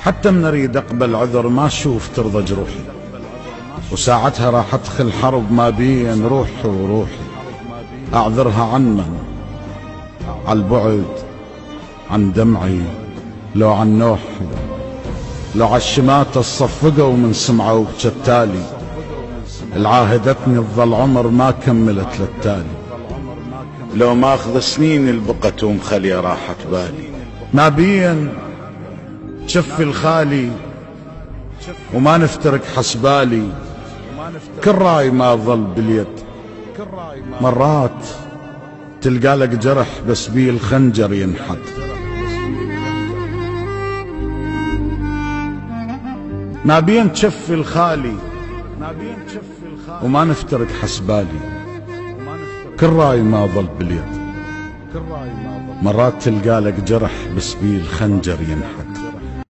حتى من اريد اقبل عذر ما اشوف ترضى جروحي، وساعتها راح ادخل حرب ما بين روحي وروحي. اعذرها عن من؟ عالبعد، عن دمعي، لو عن نوحي، لو عالشماتة الصفقوا من سمعوا بشتالي. العاهدتني تظل عمر ما كملت للتالي، لو ماخذ سنين البقت ومخلية راحت بالي. نابين شفي الخالي وما نفترق حسبالي، كل راي ما ظل باليد. مرات تلقى لك جرح بس بيه الخنجر ينحت. نابين تشفي الخالي وما نفترق حسبالي، كل راي ما ظل باليد. مرات تلقى لك جرح بس بيه الخنجر ينحت.